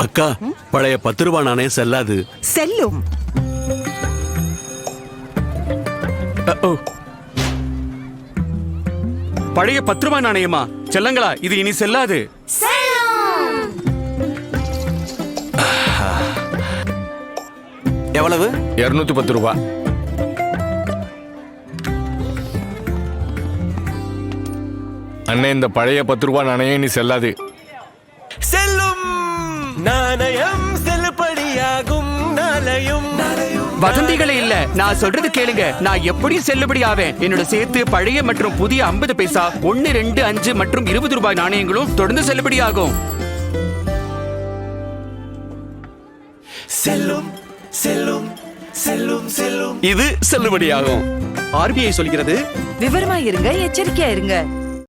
அக்கா, பழைய 10 ரூபாய் நாணயம் செல்லாது. செல்லும். பழைய 10 ரூபாய் நாணயமா? செல்லங்களா, இது இனி செல்லாது. எவ்வளவு? 210 ரூபாய். அண்ணே, இந்த பழைய 10 ரூபாய் நாணயம் இனி செல்லாது. செல்லும் நாணயம் செல்லுபடியாகும். நாளையும் வதந்திகளே இல்ல, நான் சொல்றது கேளுங்க. நான் எப்படியும் செல்லுபடி ஆவேன். என்னோட சேர்த்து பழைய மற்றும் புதிய 50 பைசா, 1, 2, 5 மற்றும் 20 ரூபாய் நாணயங்களும் தொடர்ந்து செல்லுபடி ஆகும். செல்லும் செல்லும் செல்லும் செல்லும். இது செல்லுபடியாகும். ஆர்பிஐ சொல்கிறது, விவரமா இருங்க, எச்சரிக்கையா இருங்க.